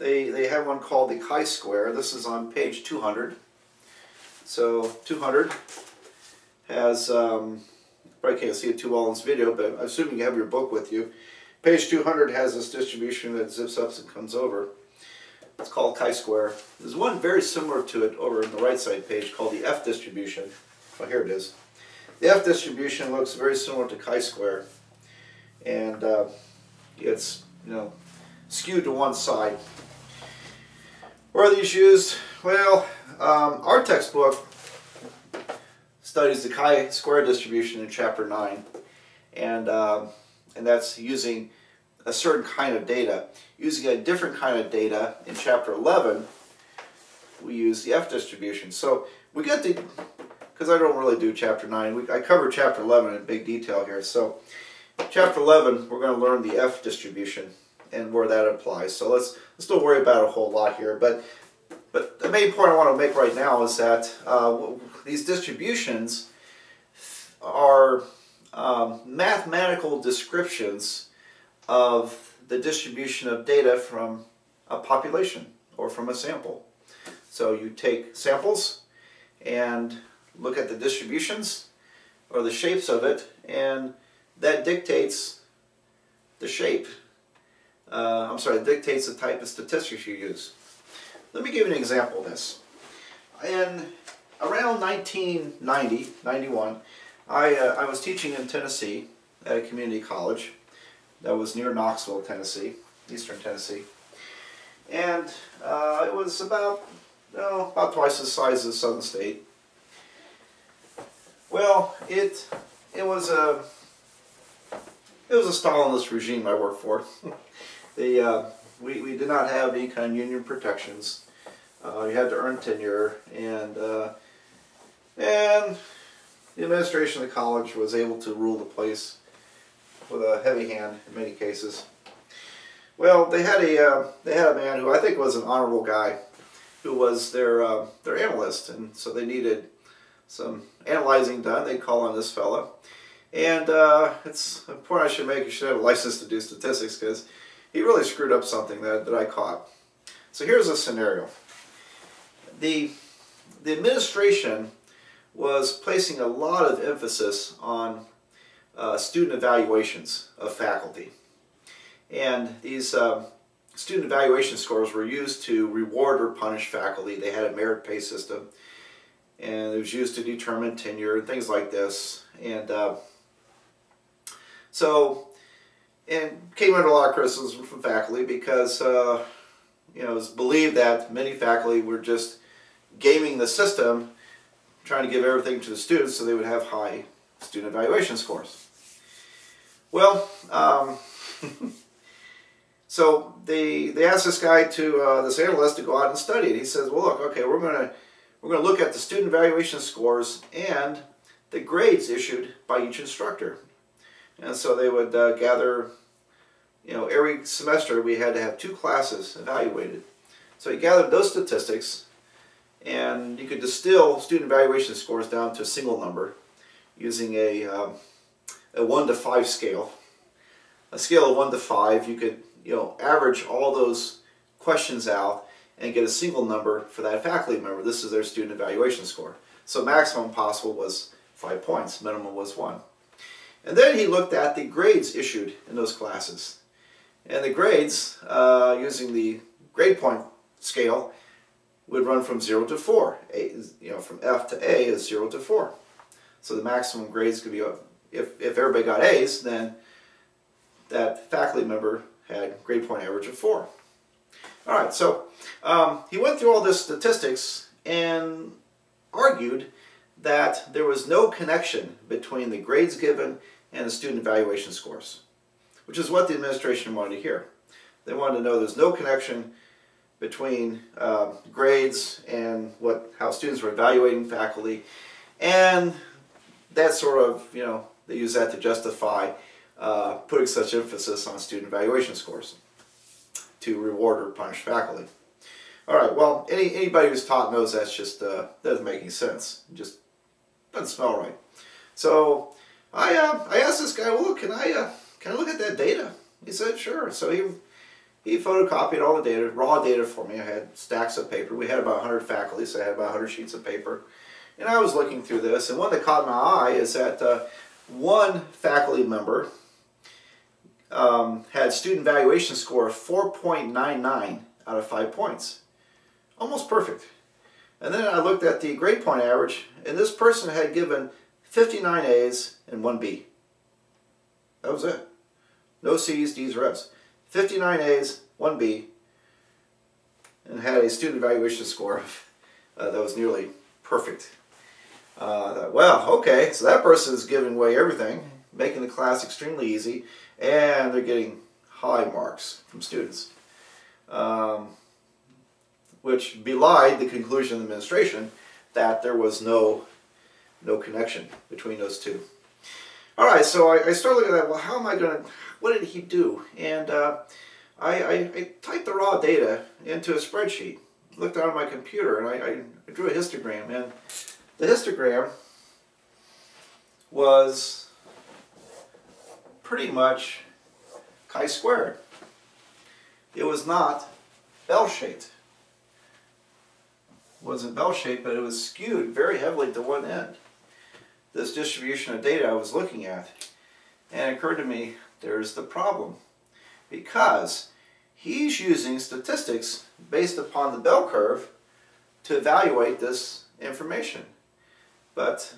they have one called the chi-square. This is on page 200. So 200 has, probably can't see it too well in this video, but I'm assuming you have your book with you. Page 200 has this distribution that zips up and comes over. It's called chi-square. There's one very similar to it over on the right side page called the F distribution. Oh, here it is. The F distribution looks very similar to chi-square, and it's skewed to one side. Where are these used? Well, our textbook studies the chi-square distribution in Chapter 9, and that's using a certain kind of data. Using a different kind of data in Chapter 11, we use the F distribution. So we get the, because I don't really do Chapter 9, I cover Chapter 11 in big detail here. So Chapter 11, we're going to learn the F distribution and where that applies. So let's don't worry about it a whole lot here. But the main point I want to make right now is that these distributions are mathematical descriptions of the distribution of data from a population or from a sample. So you take samples and look at the distributions or the shapes of it, and that dictates the shape. Dictates the type of statistics you use. Let me give you an example of this. In around 1990, 91, I was teaching in Tennessee at a community college that was near Knoxville, Tennessee, eastern Tennessee. And it was about twice the size of Southern State. Well, it was a Stalinist regime I worked for. We did not have any kind of union protections. You had to earn tenure, and the administration of the college was able to rule the place with a heavy hand in many cases. Well, they had a man who I think was an honorable guy, who was their analyst, and so they needed some analyzing done. They'd call on this fella, and it's a point I should make. You should have a license to do statistics, because he really screwed up something that I caught. So here's a scenario. The administration was placing a lot of emphasis on student evaluations of faculty. And these student evaluation scores were used to reward or punish faculty. They had a merit pay system, and it was used to determine tenure and things like this. And came under a lot of criticism from faculty because it was believed that many faculty were just gaming the system, trying to give everything to the students so they would have high student evaluation scores. Well, so they asked this guy this analyst to go out and study it. He says, well, look, okay, we're going to look at the student evaluation scores and the grades issued by each instructor. And so they would gather, every semester we had to have 2 classes evaluated. So he gathered those statistics, and you could distill student evaluation scores down to a single number using a 1 to 5 scale. A scale of 1 to 5, you could average all those questions out and get a single number for that faculty member. This is their student evaluation score. So maximum possible was 5 points, minimum was 1. And then he looked at the grades issued in those classes. And the grades, using the grade point scale, would run from 0 to 4. From F to A is 0 to 4. So the maximum grades could be, if everybody got A's, then that faculty member had grade point average of 4. All right, so he went through all this statistics and argued that there was no connection between the grades given and the student evaluation scores, which is what the administration wanted to hear. They wanted to know there's no connection between grades and how students were evaluating faculty, and that sort of, they use that to justify putting such emphasis on student evaluation scores to reward or punish faculty. All right, well, anybody who's taught knows that's just doesn't make any sense. It just doesn't smell right. So I asked this guy, well, look, can I look at that data? He said, sure. So he photocopied all the data, raw data for me. I had stacks of paper. We had about 100 faculty, so I had about 100 sheets of paper. And I was looking through this, and one that caught my eye is that one faculty member had student evaluation score of 4.99 out of 5 points. Almost perfect. And then I looked at the grade point average, and this person had given 59 A's and 1 B. That was it. No C's, D's, or F's. 59 A's, 1 B, and had a student evaluation score that was nearly perfect. I thought, well, okay, so that person is giving away everything, making the class extremely easy, and they're getting high marks from students, which belied the conclusion of the administration that there was no connection between those two. All right, so I started looking at that. Well, how am I going to? What did he do? And I typed the raw data into a spreadsheet. Looked on my computer, and I drew a histogram. And the histogram was pretty much chi-squared. It was not bell-shaped. It wasn't bell-shaped, but it was skewed very heavily to one end. This distribution of data I was looking at, and it occurred to me, there's the problem, because he's using statistics based upon the bell curve to evaluate this information, but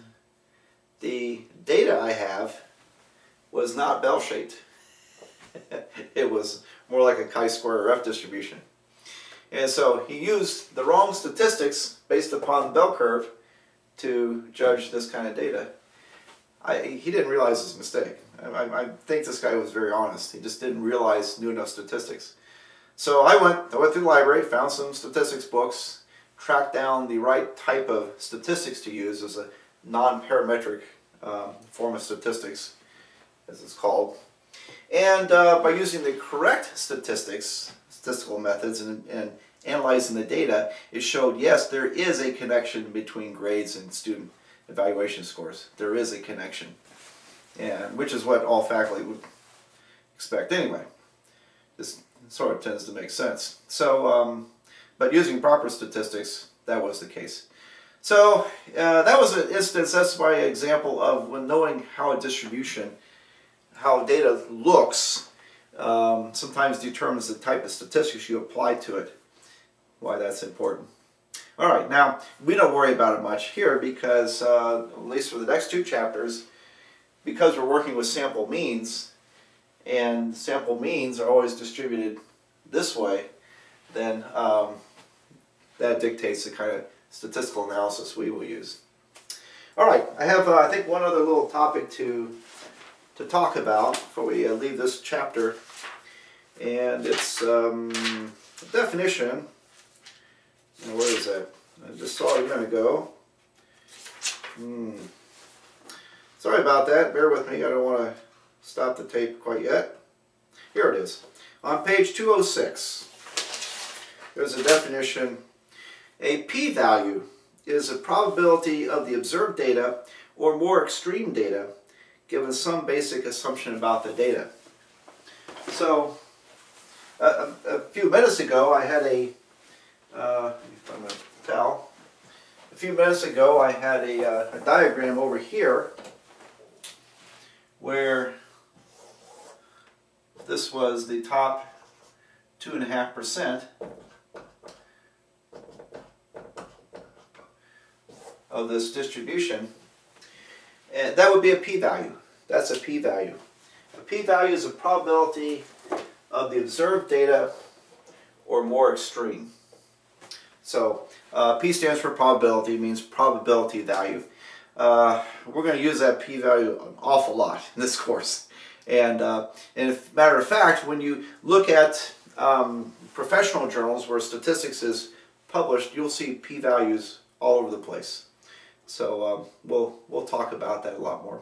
the data I have was not bell-shaped. It was more like a chi-square F distribution, and so he used the wrong statistics based upon the bell curve to judge this kind of data. He didn't realize his mistake. I think this guy was very honest. He just didn't realize knew enough statistics. So I went through the library, found some statistics books, tracked down the right type of statistics to use as a non-parametric form of statistics, as it's called. And by using the correct statistical methods and analyzing the data, it showed, yes, there is a connection between grades and student evaluation scores. There is a connection, and which is what all faculty would expect anyway. This sort of tends to make sense. So, but using proper statistics, that was the case. So that was an instance, that's my example of when knowing how a distribution, how data looks, sometimes determines the type of statistics you apply to it. Why that's important. All right, now we don't worry about it much here because, at least for the next 2 chapters, because we're working with sample means, and sample means are always distributed this way, then that dictates the kind of statistical analysis we will use. All right, I have I think one other little topic to talk about before we leave this chapter, and it's a definition. Where is that? I just saw it a minute ago. Sorry about that. Bear with me. I don't want to stop the tape quite yet. Here it is. On page 206, there's a definition. A p-value is a probability of the observed data or more extreme data given some basic assumption about the data. So, a few minutes ago I had a A few minutes ago I had a diagram over here where this was the top 2.5% of this distribution, and that would be a p-value. That's a p-value. A p-value is a probability of the observed data or more extreme. So P stands for probability, means probability value. We're going to use that p-value an awful lot in this course. And as a matter of fact, when you look at professional journals where statistics is published, you'll see p-values all over the place. So we'll talk about that a lot more.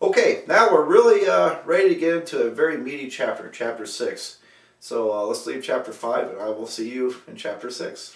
Okay, now we're really ready to get into a very meaty chapter, chapter 6. So let's leave chapter 5, and I will see you in chapter 6.